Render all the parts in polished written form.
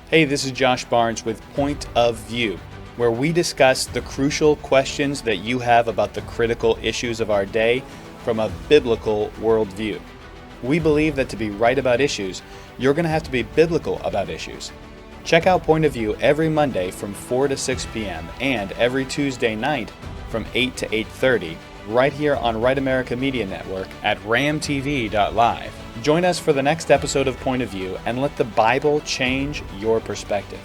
Hey, this is Josh Barnes with Point of View, where we discuss the crucial questions that you have about the critical issues of our day from a biblical worldview. We believe that to be right about issues, you're going to have to be biblical about issues. Check out Point of View every Monday from 4 to 6 p.m. and every Tuesday night from 8 to 8:30 right here on Right America Media Network at ramtv.live. Join us for the next episode of Point of View and let the Bible change your perspective.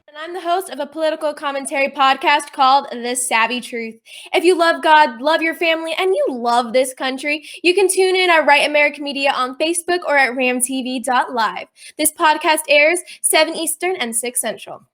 And I'm the host of a political commentary podcast called The Savvy Truth. If you love God, love your family, and you love this country, you can tune in at Right America Media on Facebook or at ramtv.live. This podcast airs 7 Eastern and 6 Central.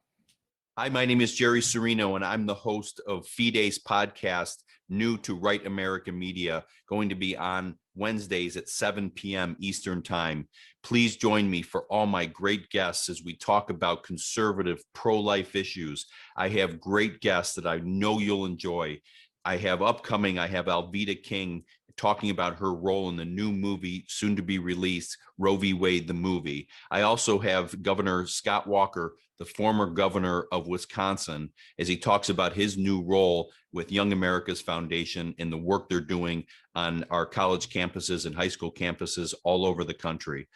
Hi, my name is Jerry Serino, and I'm the host of Fide's podcast, new to Right America Media, going to be on Wednesdays at 7 p.m. Eastern Time. Please join me for all my great guests as we talk about conservative pro-life issues. I have great guests that I know you'll enjoy. I have Alveda King talking about her role in the new movie, soon to be released, Roe v. Wade, the movie. I also have Governor Scott Walker, the former governor of Wisconsin, as he talks about his new role with Young America's Foundation and the work they're doing on our college campuses and high school campuses all over the country.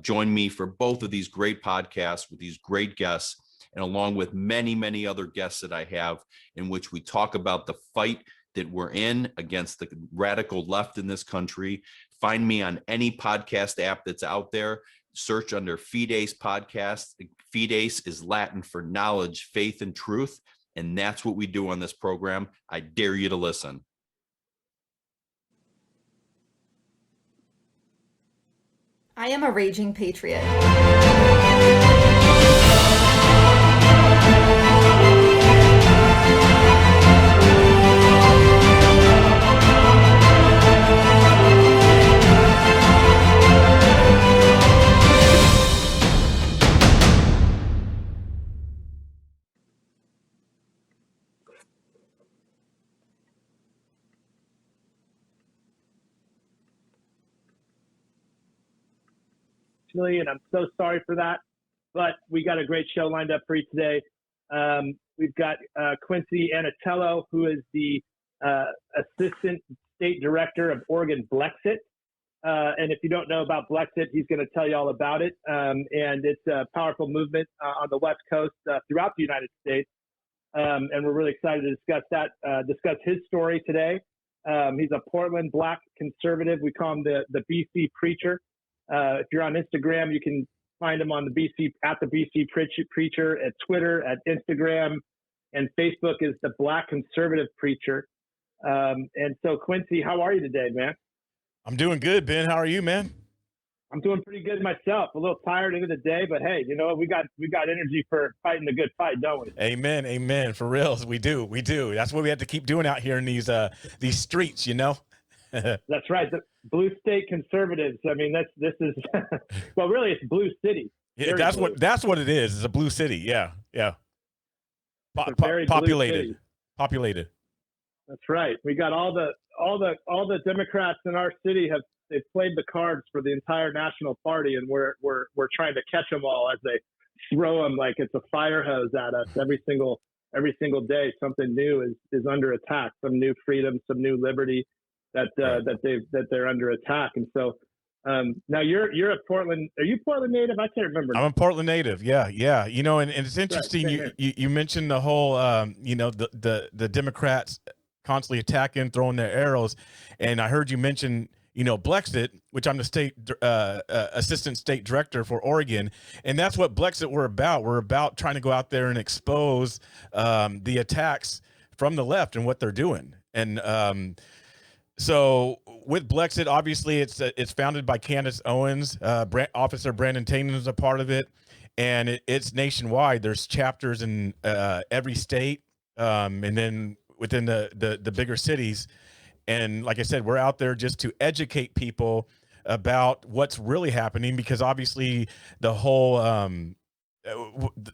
Join me for both of these great podcasts with these great guests, and along with many, many other guests that I have, in which we talk about the fight that we're in against the radical left in this country. Find me on any podcast app that's out there. Search under Fides Podcast. Fides is Latin for knowledge, faith, and truth. And that's what we do on this program. I dare you to listen. I am a raging patriot. And I'm so sorry for that, but we got a great show lined up for you today. We've got Quincy ANateloo, who is the Assistant State Director of Oregon Blexit. And if you don't know about Blexit, he's going to tell you all about it. And it's a powerful movement on the West Coast throughout the United States. And we're really excited to discuss his story today. He's a Portland Black conservative. We call him the BC Preacher. If you're on Instagram, you can find him on the BC Preacher, at Twitter, at Instagram, and Facebook is the Black Conservative Preacher. And so, Quincy, how are you today, man? I'm doing good, Ben. How are you, man? I'm doing pretty good myself. A little tired into the day, but hey, you know, we got energy for fighting the good fight, don't we? Amen, amen. For real, we do. That's what we have to keep doing out here in these streets, you know. That's right. The Blue State Conservatives. I mean, this is well, really, it's Blue City. Yeah, that's what it is. It's a blue city. Yeah. Populated. Populated. That's right. We got all the Democrats in our city they've played the cards for the entire national party, and we're trying to catch them all as they throw them like it's a fire hose at us every single day. Something new is under attack. Some new freedom, some new liberty. That they're under attack. And so now you're a Portland. Are you Portland native? I can't remember. I'm a Portland native. Yeah. You know, and it's interesting. Right. You mentioned the whole you know, the Democrats constantly attacking, throwing their arrows, and I heard you mention, you know, Blexit, which I'm the state assistant state director for Oregon, and that's what Blexit we're about. We're about trying to go out there and expose the attacks from the left and what they're doing, and so with Blexit, obviously it's founded by Candace Owens. Officer Brandon Tatum is a part of it, and it's nationwide. There's chapters in every state, and then within the bigger cities. And like I said, we're out there just to educate people about what's really happening, because obviously the whole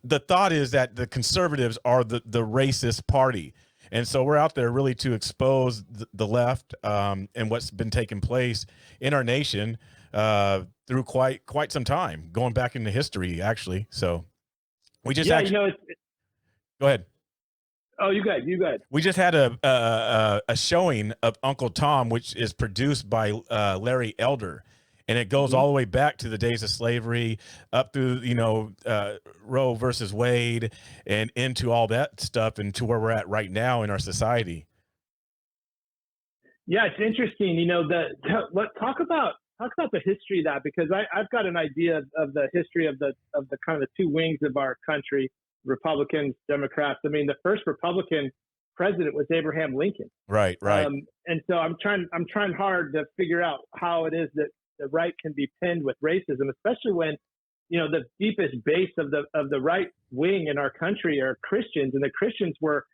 the thought is that the conservatives are the racist party. And so we're out there really to expose the left and what's been taking place in our nation through quite some time, going back into history, actually. So we just Yeah, go ahead. Oh, you good. We just had a showing of Uncle Tom, which is produced by Larry Elder, and it goes all the way back to the days of slavery, up through Roe versus Wade, and into all that stuff, and to where we're at right now in our society. Yeah, it's interesting. Let's talk about the history of that, because I've got an idea of the history of the kind of the two wings of our country. Republicans, Democrats. I mean, the first Republican president was Abraham Lincoln. Right. And so I'm trying hard to figure out how it is that the right can be pinned with racism, especially when, the deepest base of the right wing in our country are Christians, and the Christians were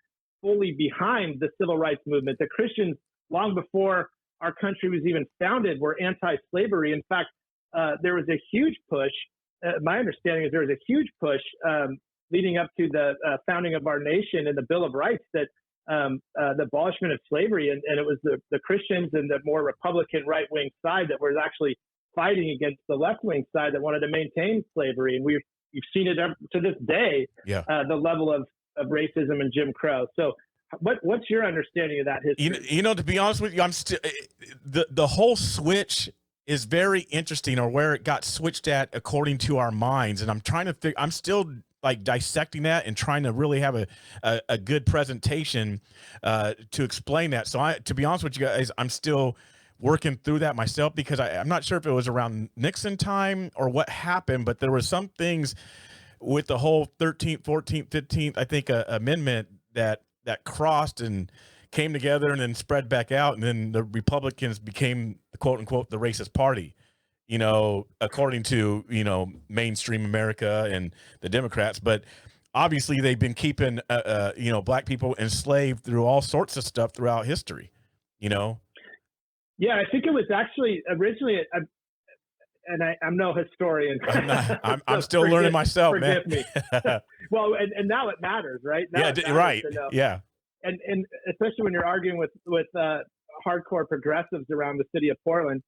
fully behind the civil rights movement. The Christians, long before our country was even founded, were anti-slavery. In fact, there was a huge push. My understanding is there was a huge push leading up to the founding of our nation and the Bill of Rights, that the abolishment of slavery, and it was the Christians and the more Republican right-wing side that was actually fighting against the left-wing side that wanted to maintain slavery. And you've seen it to this day, the level of racism and Jim Crow. So what's your understanding of that history? To be honest with you, I'm still the whole switch is very interesting, or where it got switched at according to our minds. And I'm trying to I'm still like dissecting that and trying to really have a good presentation to explain that. So to be honest with you guys, I'm still working through that myself, because I'm not sure if it was around Nixon time or what happened, but there were some things with the whole 13th, 14th, 15th, I think, amendment that crossed and came together and then spread back out. And then the Republicans became, quote unquote, the racist party, according to, mainstream America and the Democrats. But obviously they've been keeping, black people enslaved through all sorts of stuff throughout history, Yeah, I think it was actually originally, and I'm no historian. I'm still learning myself, man. Forgive me. Well, and now it matters, right? Now right. Yeah. And especially when you're arguing with hardcore progressives around the city of Portland.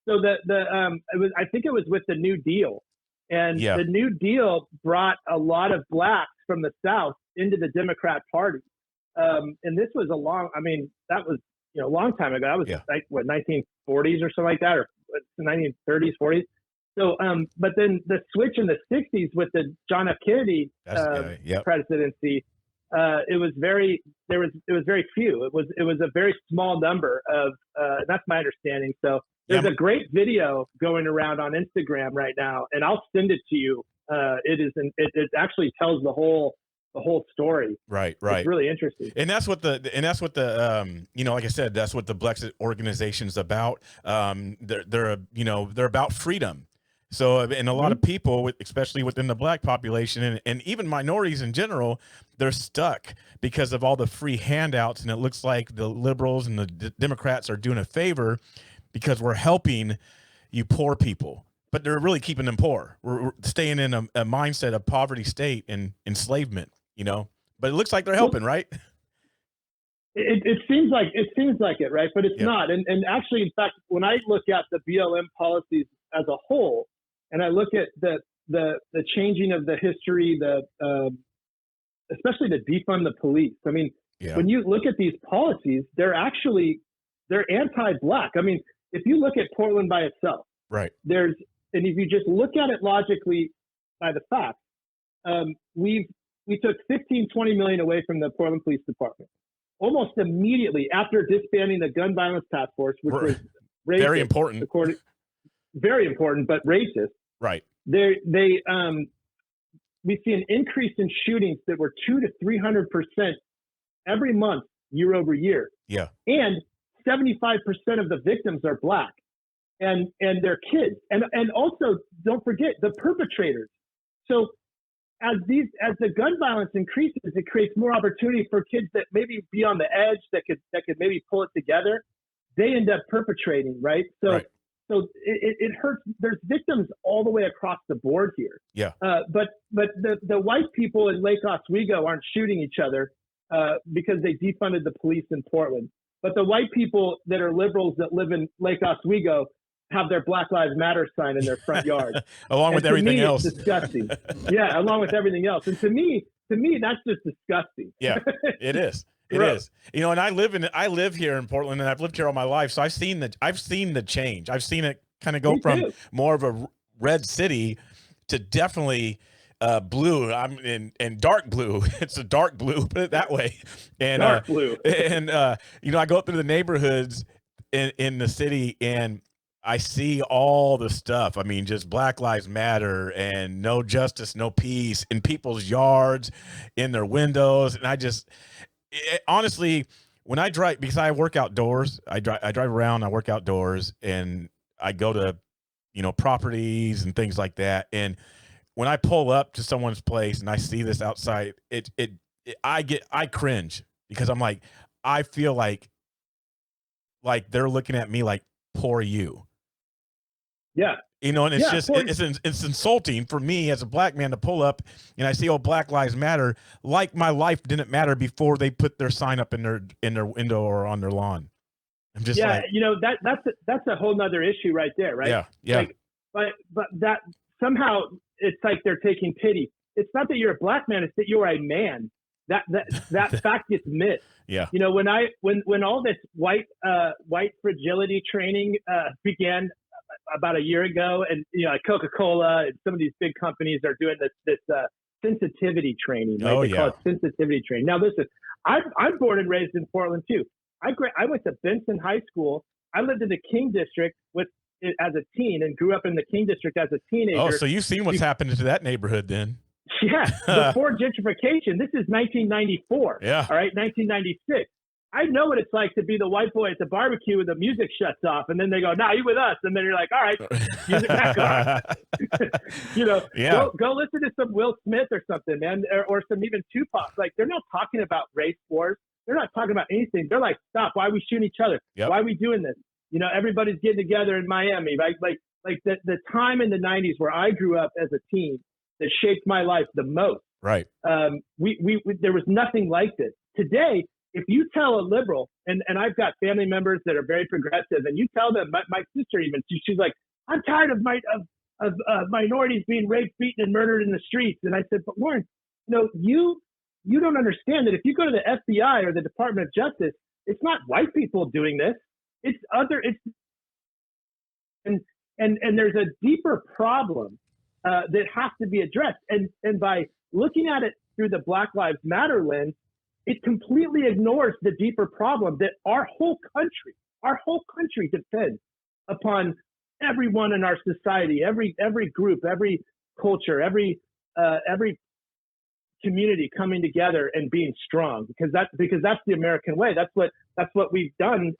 So I think it was with the New Deal, and the New Deal brought a lot of blacks from the South into the Democrat Party. And this was that was a long time ago. That was like 1940s or something like that, or 1930s, 40s. So, but then the switch in the 60s with the John F. Kennedy presidency, it was very few. It was a very small number of. That's my understanding. So there's a great video going around on Instagram right now, and I'll send it to you. It actually tells the whole story. Right. It's really interesting. And that's what the like I said, that's what the Blexit organization is about. They're about freedom. So, and a lot of people, especially within the black population and even minorities in general, they're stuck because of all the free handouts. And it looks like the liberals and the Democrats are doing a favor because we're helping you poor people, but they're really keeping them poor. We're staying in a mindset of poverty state and enslavement, but it looks like they're helping, right? It seems like it, right? But it's not. And actually, in fact, when I look at the BLM policies as a whole, and I look at the changing of the history, especially to defund the police. I mean, when you look at these policies, they're anti-black. I mean, if you look at Portland by itself, right? And if you just look at it logically by the facts, we took 20 million away from the Portland Police Department almost immediately after disbanding the Gun Violence Task Force, which was racist, very important. Very important, but racist. Right. We see an increase in shootings that were 200 to 300% every month, year over year. Yeah. And 75% of the victims are black, and they're kids. And also, don't forget the perpetrators. So as the gun violence increases, it creates more opportunity for kids that maybe be on the edge, that could maybe pull it together. They end up perpetrating, right? So. Right. So it hurts. There's victims all the way across the board here. Yeah. But the white people in Lake Oswego aren't shooting each other because they defunded the police in Portland. But the white people that are liberals that live in Lake Oswego have their Black Lives Matter sign in their front yard. Along with to everything me, else. It's disgusting. Yeah, along with everything else. And to me, that's just disgusting. Yeah, it is. It is. You know, and I live here in Portland, and I've lived here all my life, so I've seen the change. I've seen it kind of go from more of a red city to definitely blue. I'm in dark blue. It's a dark blue, put it that way. And dark blue. And you know, I go up through the neighborhoods in the city, and I see all the stuff. I mean, just Black Lives Matter and no justice, no peace in people's yards, in their windows. And honestly, when I drive, because I work outdoors, I drive around, I work outdoors, and I go to, you know, properties and things like that. And when I pull up to someone's place and I see this outside, I cringe, because I'm like, I feel like they're looking at me like, poor you. Yeah. You know, and it's it's insulting for me as a black man to pull up and I see, oh, Black Lives Matter, like my life didn't matter before they put their sign up in their window or on their lawn. I'm just like, you know, that's a whole nother issue right there, right? Yeah, yeah. Like, but that somehow it's like they're taking pity. It's not that you're a black man; it's that you're a man. That fact gets missed. Yeah. You know, when all this white fragility training began about a year ago, and you know, like Coca-Cola and some of these big companies are doing this sensitivity training. Right? They call it sensitivity training. Now, listen, I'm born and raised in Portland too. I went to Benson High School. I lived in the King District as a teen and grew up in the King District as a teenager. Oh, so you've seen what's happened to that neighborhood then? Yeah, before gentrification. This is 1994. Yeah. All right, 1996. I know what it's like to be the white boy at the barbecue when the music shuts off, and then they go, "Nah, you with us," and then you're like, "All right, music back on." You know, go listen to some Will Smith or something, man, or some even Tupac. Like, they're not talking about race wars. They're not talking about anything. They're like, "Stop! Why are we shooting each other? Yep. Why are we doing this?" You know, everybody's getting together in Miami, right? Like the time in the 90s where I grew up as a teen that shaped my life the most. Right. We there was nothing like this. Today, if you tell a liberal, and I've got family members that are very progressive, and you tell them, my sister even, she's like, "I'm tired of minorities being raped, beaten, and murdered in the streets." And I said, "But Lauren, you don't understand that if you go to the FBI or the Department of Justice, it's not white people doing this. It's and there's a deeper problem that has to be addressed. And by looking at it through the Black Lives Matter lens, it completely ignores the deeper problem that our whole country depends upon everyone in our society, every group, every culture, every community coming together and being strong, because that's the American way. That's what we've done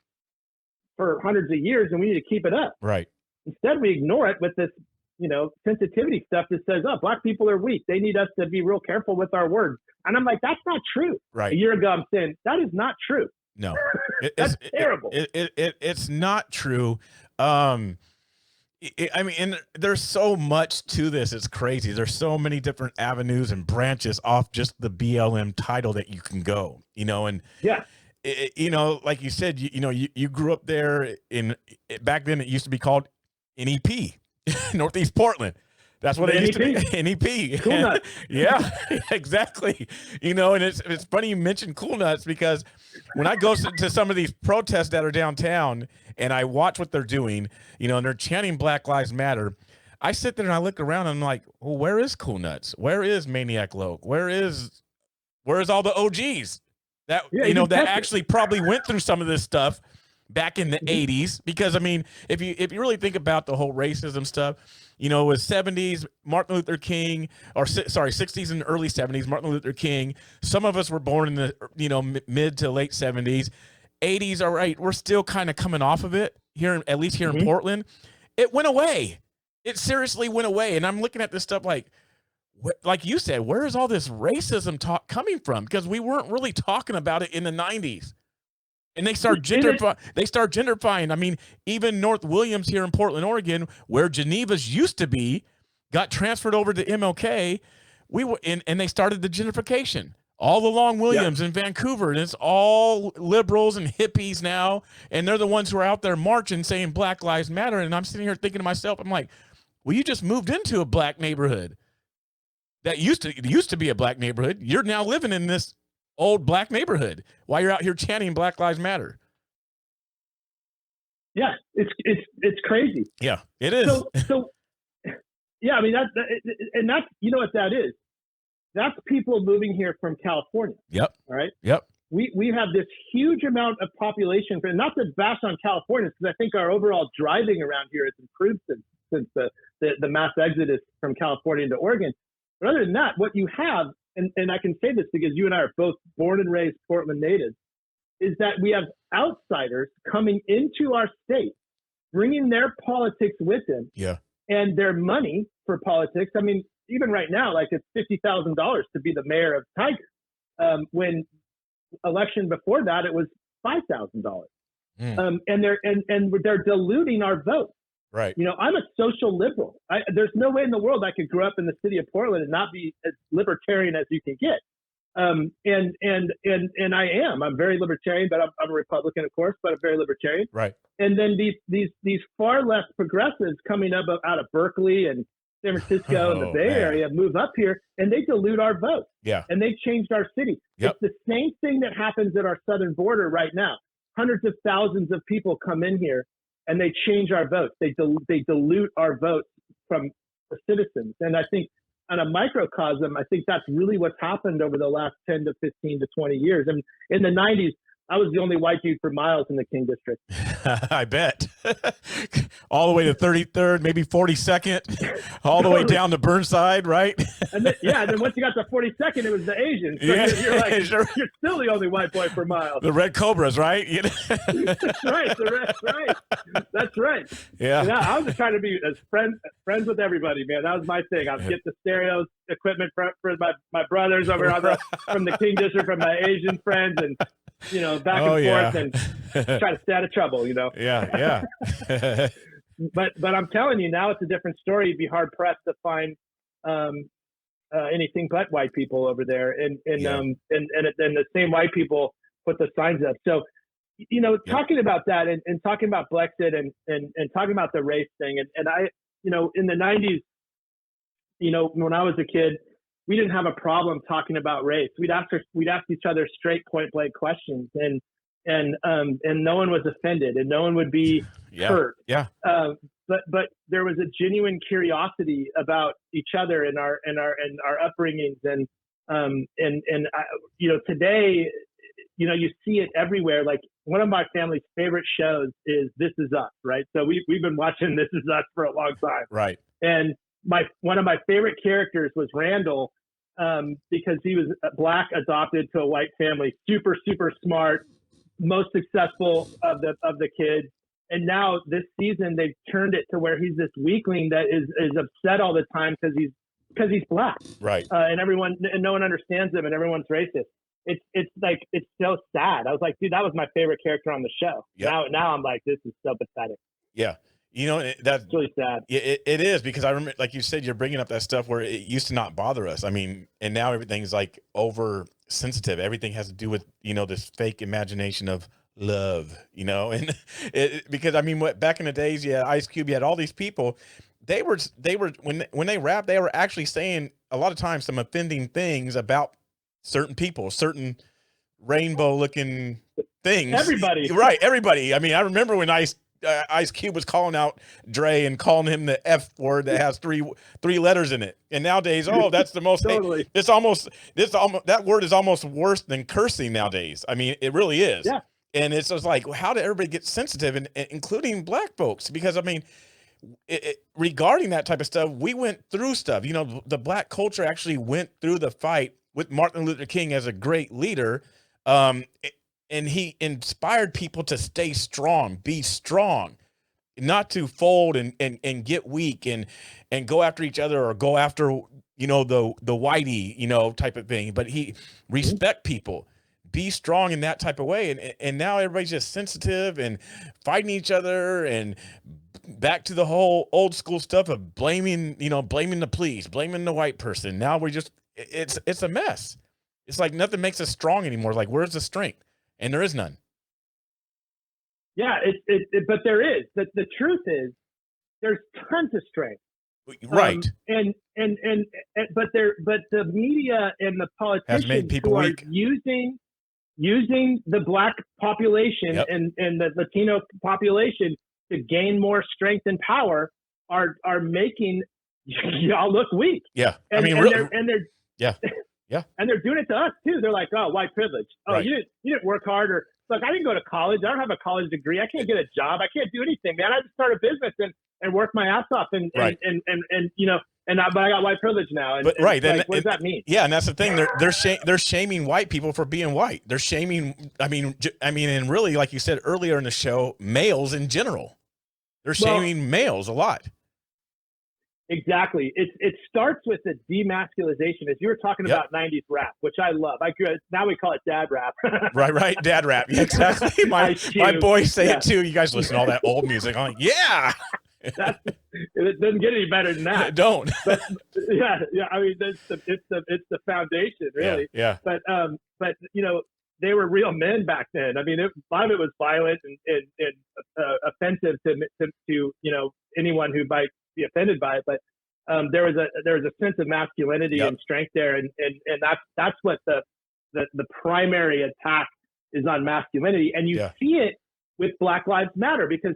for hundreds of years, and we need to keep it up. Right. Instead, we ignore it with this, sensitivity stuff that says, "Oh, black people are weak. They need us to be real careful with our words." And I'm like, that's not true. Right. A year ago, I'm saying that is not true. No, that's terrible. It's not true. I mean, and there's so much to this. It's crazy. There's so many different avenues and branches off just the BLM title that you can go, and yeah. Like you said, you grew up there back then it used to be called NEP, Northeast Portland. That's what it used to be. NEP. Cool Nuts. Yeah, exactly. And it's funny you mentioned Cool Nuts, because when I go to some of these protests that are downtown and I watch what they're doing, and they're chanting Black Lives Matter, I sit there and I look around and I'm like, well, where is Cool Nuts? Where is Maniac Loke? Where is all the OGs that, that actually probably went through some of this stuff back in the 80s? Because, I mean, if you really think about the whole racism stuff, it was 70s, Martin Luther King, 60s and early 70s, Martin Luther King. Some of us were born in the, mid to late 70s. 80s, all right, we're still kind of coming off of it here, at least here in Portland. It went away. It seriously went away. And I'm looking at this stuff like you said, where is all this racism talk coming from? Because we weren't really talking about it in the 90s. And they start gentrifying. I mean, even North Williams here in Portland, Oregon, where Geneva's used to be, got transferred over to MLK. And they started the gentrification. all the Long Williams in Vancouver, and it's all liberals and hippies now, and they're the ones who are out there marching saying Black Lives Matter. And I'm sitting here thinking to myself, I'm like, well, you just moved into a black neighborhood that used to be a black neighborhood. You're now living in this old black neighborhood while you're out here chanting Black Lives Matter. Yeah, it's crazy. Yeah, it is. So yeah, I mean and that's, you know what that is. That's people moving here from California. Yep. All right. Yep. We have this huge amount of population, and not to bash on California, because I think our overall driving around here has improved since the mass exodus from California into Oregon. But other than that, what you have, and I can say this because you and I are both born and raised Portland natives, is that we have outsiders coming into our state, bringing their politics with them, and their money for politics. I mean, even right now, like it's $50,000 to be the mayor of Tiger. When election before that, it was $5,000. And they're diluting our vote. Right. You know, I'm a social liberal. There's no way in the world I could grow up in the city of Portland and not be as libertarian as you can get. And I am. I'm very libertarian, but I'm a Republican, of course, but I'm very libertarian. Right. And then these far left progressives coming up out of Berkeley and San Francisco and the Bay Area move up here, and they dilute our vote. Yeah. And they changed our city. Yep. It's the same thing that happens at our southern border right now. Hundreds of thousands of people come in here and they change our votes. They dilute our votes from the citizens. And I think on a microcosm, I think that's really what's happened over the last 10 to 15 to 20 years. And in the 90s, I was the only white dude for miles in the King District. I bet. All the way to 33rd, maybe 42nd, all the way down to Burnside, right? And then once you got to 42nd, it was the Asians. So you're like, you're still the only white boy for miles. The Red Cobras, right? That's right. That's right. Yeah. I was just trying to be as friends with everybody, man. That was my thing. I'd get the stereos, equipment for my brothers over from the King District, from my Asian friends, and back and forth, and try to stay out of trouble, Yeah. But I'm telling you, now it's a different story. You'd be hard pressed to find anything but white people over there, and the same white people put the signs up. So, talking about that and talking about Blexit and talking about the race thing, and I, in the 90s, when I was a kid, we didn't have a problem talking about race. We'd ask each other straight, point blank questions, and no one was offended, and no one would be hurt. Yeah. But there was a genuine curiosity about each other and our upbringings, and today, you see it everywhere. Like, one of my family's favorite shows is This Is Us, right? So we've been watching This Is Us for a long time, right? And one of my favorite characters was Randall, because he was Black, adopted to a white family, super, super smart, most successful of the kids. And now this season they've turned it to where he's this weakling that is upset all the time because he's Black, right? And no one understands him, and everyone's racist. It's so sad. I was like, dude, that was my favorite character on the show. Yep. Now I'm like, this is so pathetic. Yeah. That's really sad. It is, because I remember, like you said, you're bringing up that stuff where it used to not bother us. I mean, and now everything's like oversensitive. Everything has to do with, this fake imagination of love, and because I mean, back in the days, Ice Cube, you had all these people, they were when they rapped, they were actually saying a lot of times some offending things about certain people, certain rainbow looking things. Everybody. Right. Everybody. I mean, I remember when Ice Cube was calling out Dre and calling him the F word that has three letters in it. And nowadays, that's the most, totally. That word is almost worse than cursing nowadays. I mean, it really is. Yeah. And it's just like, how did everybody get sensitive, and including Black folks? Because I mean, regarding that type of stuff, we went through stuff, the Black culture actually went through the fight with Martin Luther King as a great leader. And he inspired people to stay strong, be strong, not to fold and get weak and go after each other, or go after, the whitey, type of thing. But he respect people, be strong in that type of way. And now everybody's just sensitive and fighting each other, and back to the whole old school stuff of blaming the police, blaming the white person. Now it's a mess. It's like nothing makes us strong anymore. Like, where's the strength? And there is none. Yeah, but there is. The truth is, there's tons of strength. Right. But the media and the Has made politicians people who are weak. using the Black population Yep. and the Latino population to gain more strength and power are making y'all look weak. Yeah. And, I mean, they're yeah. Yeah. and they're doing it to us too. They're like, oh, white privilege. Oh, Right. you didn't work hard, or look, I didn't go to college. I don't have a college degree. I can't get a job. I can't do anything, man. I just start a business and work my ass off and Right. but I got white privilege now. And, But right, like, what does that mean? Yeah, and that's the thing. They're shaming white people for being white. They're shaming. I mean, and really, like you said earlier in the show, males in general. They're shaming males a lot. Exactly. It starts with the demasculization, as you were talking Yep. about 90s rap, which I love. Now we call it dad rap. Right. Dad rap. Yeah, exactly. My boys say it too. You guys listen to all that old music. I'm like, yeah. It doesn't get any better than that. Don't. But yeah. I mean, it's the foundation, really. Yeah. But they were real men back then. I mean, a lot of it was violent and offensive to anyone who might be offended by it. But there was a sense of masculinity Yep. and strength there, and that's what the primary attack is on masculinity. And you see it with Black Lives Matter, because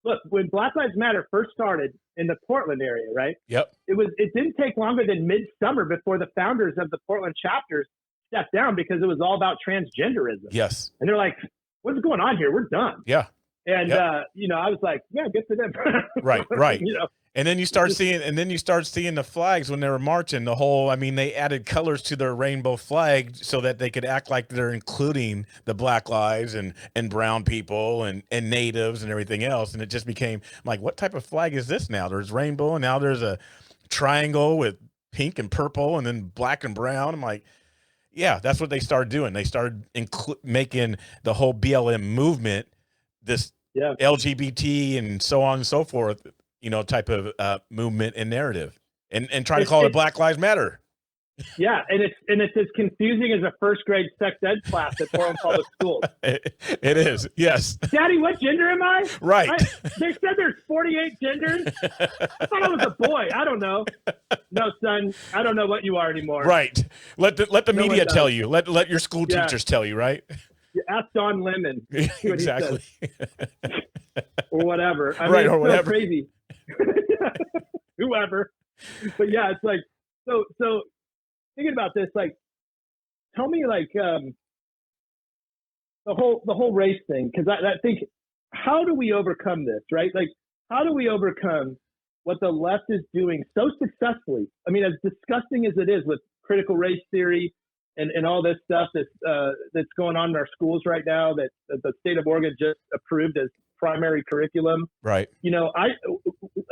look, when Black Lives Matter first started in the Portland area, right? Yep. It didn't take longer than midsummer before the founders of the Portland chapters stepped down, because it was all about transgenderism. Yes. And they're like, what's going on here? We're done. Yeah. And Yep. I was like, yeah, good for them. Right. And then you start seeing the flags when they were marching. They added colors to their rainbow flag so that they could act like they're including the Black lives and brown people and natives and everything else. And it just became like, what type of flag is this now? There's rainbow, and now there's a triangle with pink and purple and then black and brown. I'm like, yeah, that's what they started doing. They started making the whole BLM movement this LGBT and so on and so forth, type of movement and narrative, and try to call it Black Lives Matter. Yeah, and it's as confusing as a first grade sex ed class at Portland Public Schools. It is, yes. Daddy, what gender am I? Right. They said there's 48 genders. I thought I was a boy. I don't know. No, son, I don't know what you are anymore. Right. Let the No media one tell does. you. Let your school teachers tell you. Right. You ask Don Lemon. See what he Exactly. says. Or whatever. I Right, mean, or it's so whatever. crazy. Whoever. But yeah, it's like, so thinking about this, like, tell me, like, the whole race thing, because I think, how do we overcome this, right? Like, how do we overcome what the left is doing so successfully? I mean, as disgusting as it is with critical race theory and all this stuff that's going on in our schools right now, that the state of Oregon just approved as primary curriculum. Right.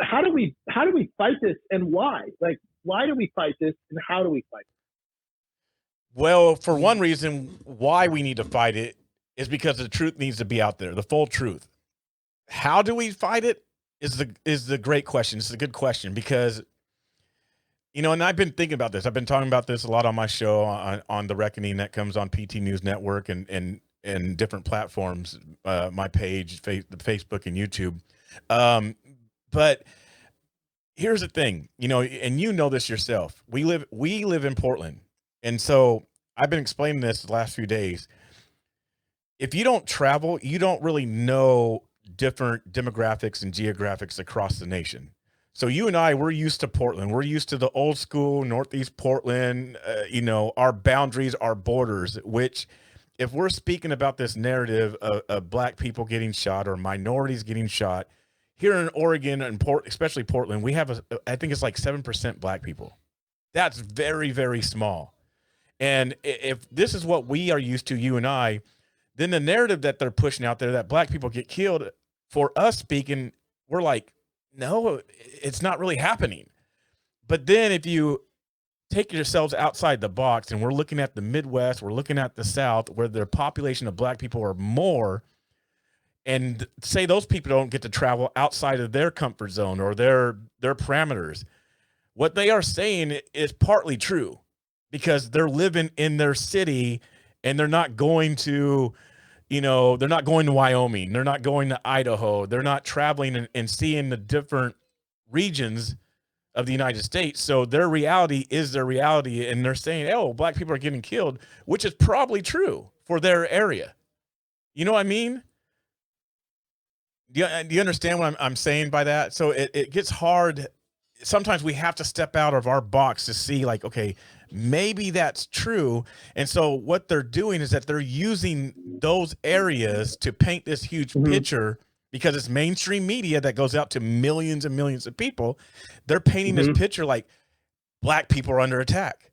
How do we fight this, and why? Like, why do we fight this, and how do we fight it? Well, for one reason, why we need to fight it is because the truth needs to be out there, the full truth. How do we fight it is the great question. It's a good question, because, and I've been thinking about this. I've been talking about this a lot on my show on The Reckoning that comes on PT News Network and different platforms, my page, Facebook and YouTube. But here's the thing, and this yourself. We live in Portland. And so I've been explaining this the last few days. If you don't travel, you don't really know different demographics and geographics across the nation. So you and I, we're used to Portland. We're used to the old school Northeast Portland, our boundaries, our borders, which, if we're speaking about this narrative of Black people getting shot or minorities getting shot, here in Oregon and especially Portland, we have I think it's like 7% Black people. That's very, very small. And if this is what we are used to, you and I, then the narrative that they're pushing out there that Black people get killed, for us speaking, we're like, no, it's not really happening. But then if you take yourselves outside the box, and we're looking at the Midwest, we're looking at the South, where the population of Black people are more, and say those people don't get to travel outside of their comfort zone or their parameters, what they are saying is partly true. because they're living in their city and they're not going to, they're not going to Wyoming. They're not going to Idaho. They're not traveling and seeing the different regions of the United States. So their reality is their reality. And they're saying, oh, black people are getting killed, which is probably true for their area. You know what I mean? Do you understand what I'm saying by that? So it gets hard. Sometimes we have to step out of our box to see, like, okay, maybe that's true. And so what they're doing is that they're using those areas to paint this huge picture, because it's mainstream media that goes out to millions and millions of people. They're painting this picture like black people are under attack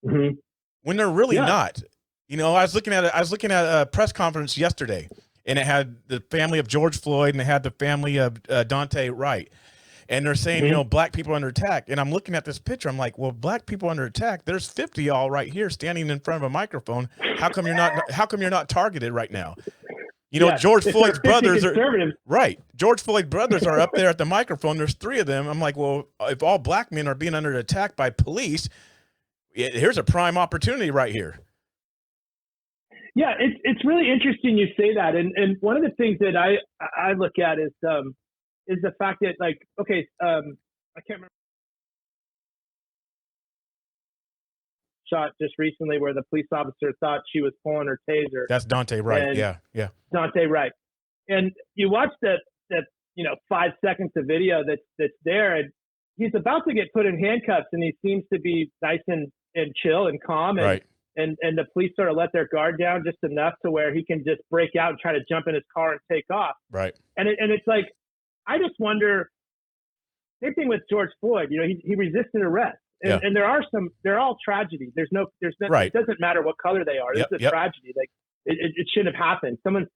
when they're really not. I was looking at a press conference yesterday, and it had the family of George Floyd and it had the family of Dante Wright. And they're saying, black people are under attack. And I'm looking at this picture. I'm like, well, black people under attack. There's 50 y'all right here standing in front of a microphone. How come you're not targeted right now? George Floyd's brothers George Floyd's brothers are up there at the microphone. There's 3 of them. I'm like, well, if all black men are being under attack by police, here's a prime opportunity right here. Yeah, it's really interesting you say that. And one of the things that I look at is the fact that, like, okay, I can't remember, shot just recently where the police officer thought she was pulling her taser. That's Dante Wright. Yeah. Dante Wright. And you watch that 5 seconds of video that's there, and he's about to get put in handcuffs, and he seems to be nice and chill and calm, and and the police sort of let their guard down just enough to where he can just break out and try to jump in his car and take off. Right. And it's like, I just wonder, same thing with George Floyd, he resisted arrest. And they're all tragedy. There's no, it doesn't matter what color they are. It's a tragedy. Like it shouldn't have happened. Someone,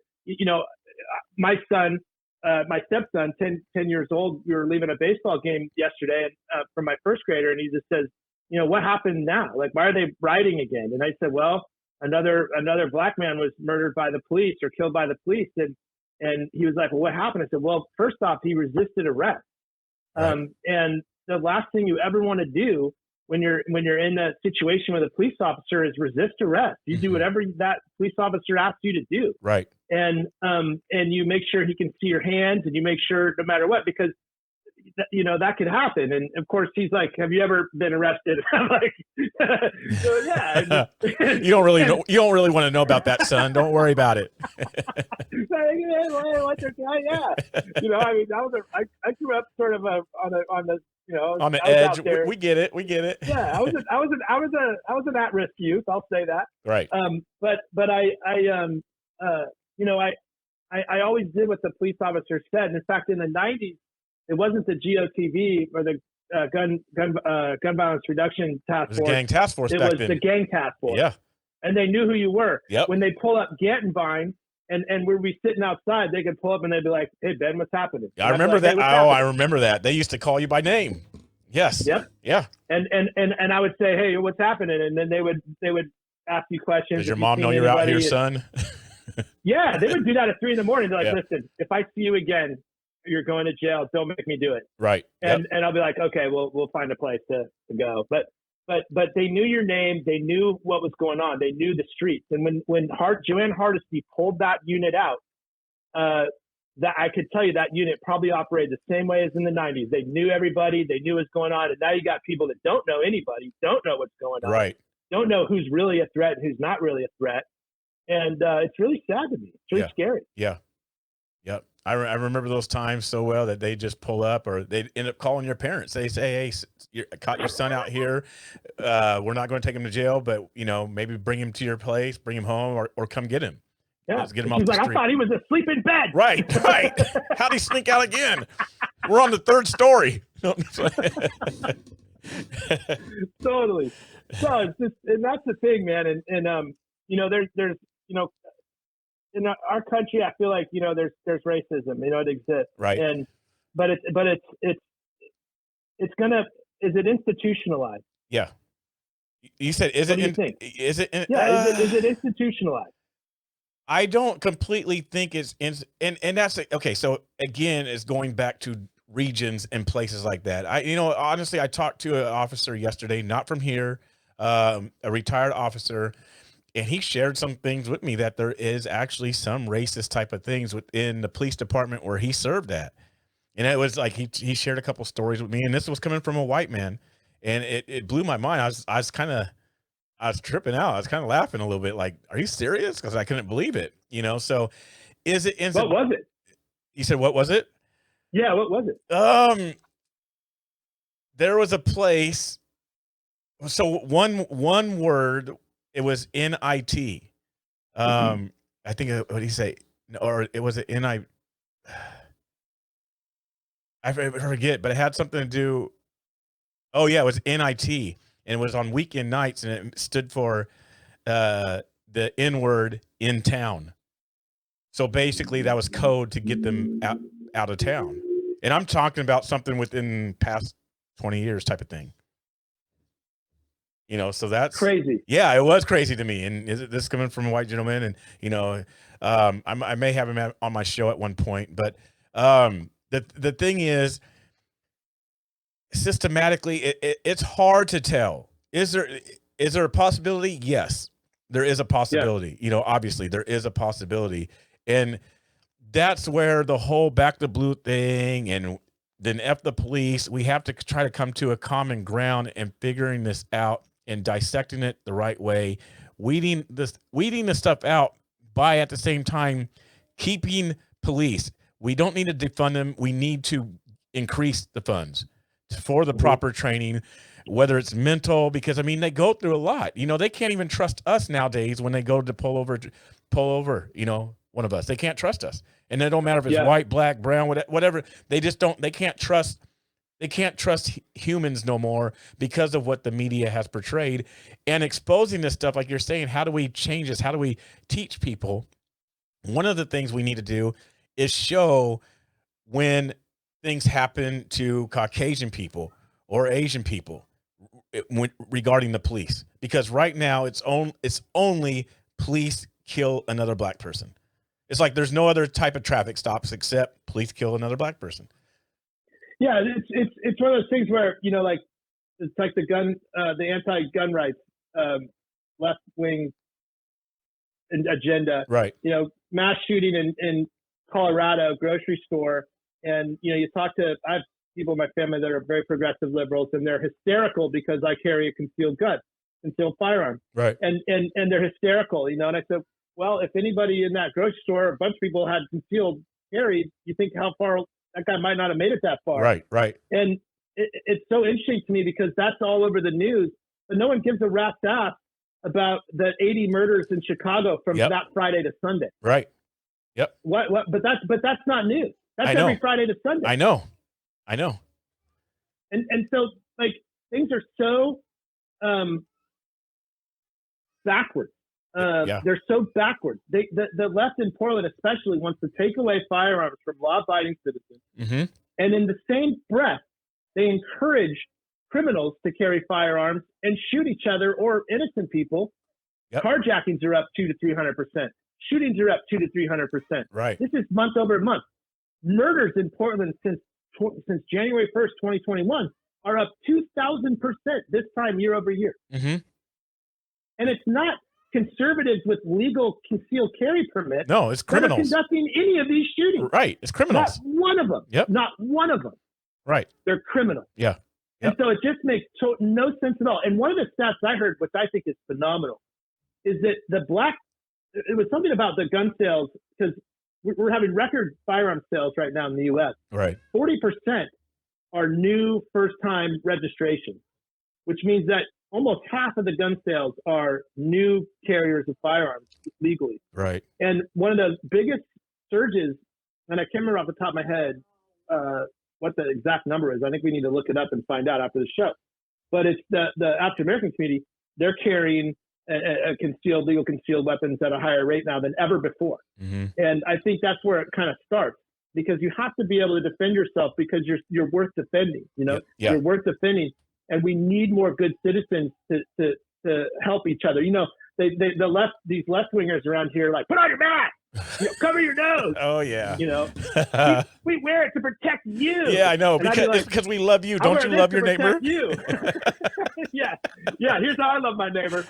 my son, my stepson, 10 years old, we were leaving a baseball game yesterday from my first grader. And he just says, what happened now? Like, why are they rioting again? And I said, well, another black man was murdered by the police or killed by the police. And he was like, well, what happened? I said, well, first off, he resisted arrest. And the last thing you ever want to do when you're in a situation with a police officer is resist arrest. You do whatever that police officer asks you to do. Right. And you make sure he can see your hands, and you make sure no matter what, because that could happen. And of course he's like, have you ever been arrested? I'm like, so yeah. You don't really want to know about that, son. Don't worry about it. Yeah. I grew up sort of on the edge. We get it. Yeah. I was an at-risk youth. I'll say that. Right. But I always did what the police officer said. In fact, in the 90s, it wasn't the GOTV or the gun violence reduction task force. It was the gang task force. It was the gang task force. Yeah. And they knew who you were. Yep. When they pull up Gantenbein and we'd be sitting outside, they could pull up and they'd be like, hey, Ben, what's happening? I remember that. I remember that. They used to call you by name. Yes. Yep. Yeah. And I would say, hey, what's happening? And then they would ask you questions. Does your mom know you're out here, son? Yeah. They would do that at 3 a.m. They're like, listen, if I see you again, you're going to jail. Don't make me do it. Right. And I'll be like, okay, we'll find a place to go. But they knew your name. They knew what was going on. They knew the streets. And when Joanne Hardesty pulled that unit out, that I could tell you that unit probably operated the same way as in the 90s. They knew everybody. They knew what's going on. And now you got people that don't know anybody, don't know what's going on. Right. Don't know who's really a threat and who's not really a threat. And it's really sad to me. It's really scary. Yeah. Yep. I remember those times so well that they just pull up, or they end up calling your parents. They say, hey, caught your son out here. We're not going to take him to jail, but maybe bring him to your place, bring him home, or come get him. Yeah. Let's get him off the street. I thought he was asleep in bed. Right. How'd he sneak out again? We're on the 3rd story. Totally. So it's just, and that's the thing, man. And there's in our country, I feel like there's racism. It exists. Right. But is it institutionalized? Yeah. You said is it institutionalized? I don't completely think it's and that's okay. So again, it's going back to regions and places like that. Honestly, I talked to an officer yesterday, not from here, a retired officer, and he shared some things with me that there is actually some racist type of things within the police department where he served at. And it was like he shared a couple stories with me, and this was coming from a white man, and it blew my mind. I was tripping out. I was kind of laughing a little bit, like, "Are you serious?" Because I couldn't believe it. So What was it? You said what was it? Yeah, what was it? There was a place. So one word. It was NIT. I think what did he say? Or it was an NI. I forget, but it had something to do. Oh yeah, it was NIT, and it was on weekend nights, and it stood for the N word in town. So basically, that was code to get them out of town. And I'm talking about something within past 20 years type of thing. So that's Crazy. Yeah, it was crazy to me. And is it this coming from a white gentleman? And I may have him on my show at one point, but the thing is, systematically, it's hard to tell. Is there a possibility? Yes, there is a possibility. Yeah. Obviously there is a possibility, and that's where the whole back the blue thing and then F the police. We have to try to come to a common ground and figuring this out and dissecting it the right way, weeding the stuff out by at the same time keeping police. We don't need to defund them. We need to increase the funds for the proper training, whether it's mental, because they go through a lot. They can't even trust us nowadays when they go to pull over, one of us. They can't trust us. And it don't matter if it's white, black, brown, whatever. They just don't, they can't trust humans no more because of what the media has portrayed and exposing this stuff. Like you're saying, how do we change this? How do we teach people? One of the things we need to do is show when things happen to Caucasian people or Asian people regarding the police, because right now it's only police kill another black person. It's like there's no other type of traffic stops except police kill another black person. Yeah, it's one of those things where like it's like the anti-gun rights left wing agenda. Right. Mass shooting in Colorado grocery store, and you talk to, I have people in my family that are very progressive liberals, and they're hysterical because I carry a concealed firearm. Right. And they're hysterical, and I said, well, if anybody in that grocery store, a bunch of people had concealed carry, you think how far that guy might not have made it that far. Right. And it's so interesting to me because that's all over the news, but no one gives a rat's ass about the 80 murders in Chicago from that Friday to Sunday. Right. Yep. What? But that's not news. That's every Friday to Sunday. I know. And so like things are so backwards. They're so backwards. The left in Portland especially wants to take away firearms from law-abiding citizens. Mm-hmm. And in the same breath, they encourage criminals to carry firearms and shoot each other or innocent people. Yep. Carjackings are up 200 to 300%. Shootings are up 200 to 300%. Right. This is month over month. Murders in Portland since January 1st, 2021 are up 2,000% this time year over year. Mm-hmm. And it's not conservatives with legal concealed carry permits. No, it's criminals that are conducting any of these shootings. Right. It's criminals. Not one of them. Yep. Not one of them. Right. They're criminals. Yeah. Yep. And so it just makes no sense at all. And one of the stats I heard, which I think is phenomenal, is that it was something about the gun sales, because we're having record firearm sales right now in the U.S. Right. 40% are new first-time registrations, which means that almost half of the gun sales are new carriers of firearms legally. Right. And one of the biggest surges, and I can't remember off the top of my head what the exact number is. I think we need to look it up and find out after the show. But it's the African American community. They're carrying legal concealed weapons at a higher rate now than ever before. Mm-hmm. And I think that's where it kind of starts, because you have to be able to defend yourself because you're worth defending. You're worth defending. And we need more good citizens to help each other. These left wingers around here, like, put on your mask, cover your nose. Oh yeah. We wear it to protect you. Yeah, I know, because we love you. Don't you love your neighbor? You. Yeah. Here's how I love my neighbor.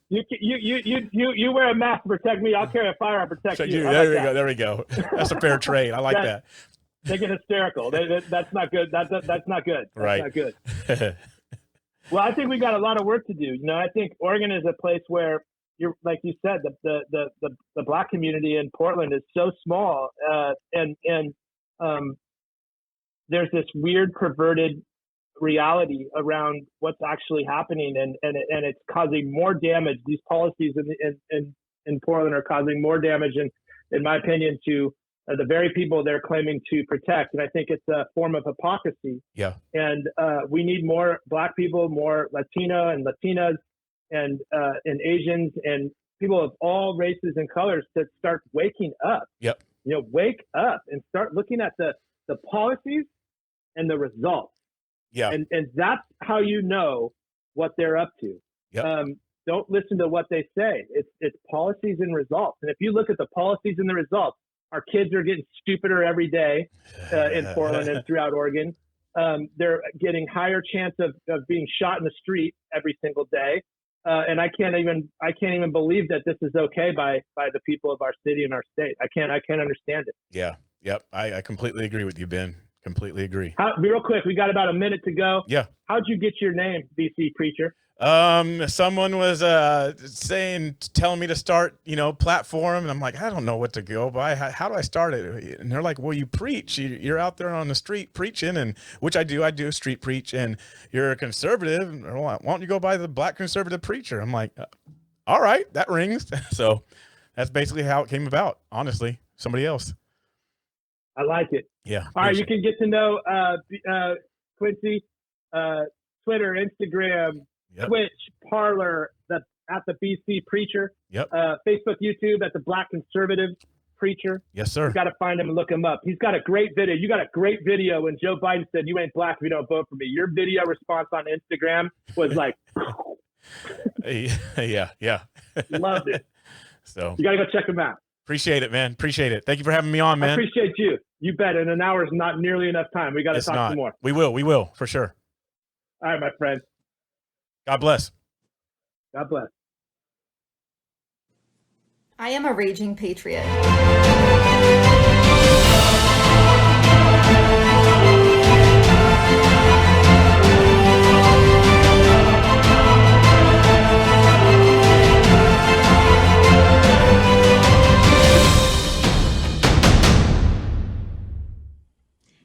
You wear a mask to protect me. I'll carry a firearm to protect you. There we go. That's a fair trade. I like that. They get hysterical. That's not good. That's not good. That's right. not good. Well, I think we got a lot of work to do. I think Oregon is a place where you're, like you said, the Black community in Portland is so small, and there's this weird perverted reality around what's actually happening, and it's causing more damage. These policies in Portland are causing more damage, in my opinion, to the very people they're claiming to protect. And I think it's a form of hypocrisy. Yeah. And we need more Black people, more Latino and Latinas, and Asians, and people of all races and colors to start waking up. Yep. Wake up and start looking at the policies and the results. Yeah. And that's how you know what they're up to. Yep. Don't listen to what they say. It's policies and results. And if you look at the policies and the results, our kids are getting stupider every day in Portland and throughout Oregon. They're getting higher chance of being shot in the street every single day. And I can't even believe that this is okay by the people of our city and our state. I can't understand it. Yeah. Yep. I completely agree with you, Ben. Completely agree. Real quick, we got about a minute to go. Yeah. How'd you get your name, BC Preacher? Someone was telling me to start, platform, and I'm like, I don't know what to go by. How do I start it? And they're like, well, you preach. You're out there on the street preaching, and which I do street preach, and you're a conservative. Why don't you go by the Black conservative preacher? I'm like, all right, that rings. So that's basically how it came about. Honestly, somebody else. I like it. Yeah. All right, you can get to know Quincy, Twitter, Instagram, yep. Twitch, Parler, at the BC Preacher. Yep. Facebook, YouTube at the Black Conservative Preacher. Yes, sir. You got to find him and look him up. He's got a great video. You got a great video when Joe Biden said, "You ain't Black if you don't vote for me." Your video response on Instagram was like, yeah. Loved it. So you got to go check him out. Appreciate it, man. Appreciate it. Thank you for having me on, man. I appreciate you. You bet. And an hour is not nearly enough time. We got to talk some more. We will, for sure. All right, my friend. God bless. God bless. I am a raging patriot.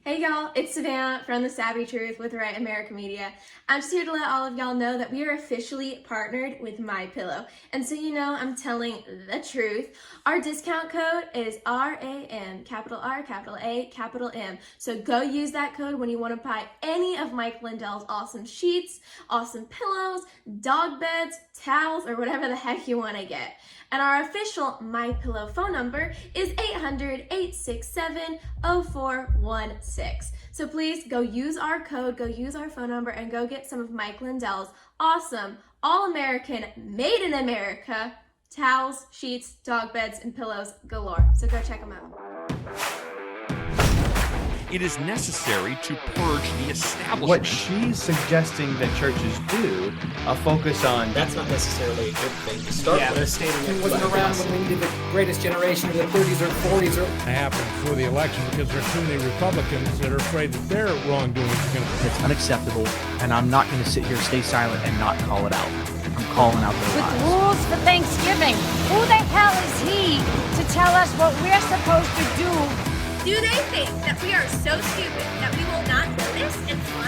Hey y'all, it's Savannah from The Savvy Truth with Right American Media. I'm just here to let all of y'all know that we are officially partnered with MyPillow. And so you know I'm telling the truth. Our discount code is RAM, capital R, capital A, capital M. So go use that code when you want to buy any of Mike Lindell's awesome sheets, awesome pillows, dog beds, towels, or whatever the heck you want to get. And our official MyPillow phone number is 800-867-0416. So please go use our code, go use our phone number, and go get some of Mike Lindell's awesome, all-American, made in America towels, sheets, dog beds, and pillows galore. So go check them out. It is necessary to purge the establishment. What she's suggesting that churches do, focus on. That's not necessarily a good thing to start with. They're stating it wasn't around when we needed the greatest generation of the 30s or 40s. It happened before the election because there are too many Republicans that are afraid that their wrongdoing is going to. It's unacceptable, and I'm not going to sit here, stay silent, and not call it out. I'm calling out their lies. With rules for Thanksgiving, who the hell is he to tell us what we're supposed to do? Do they think that we are so stupid that we will not notice and fly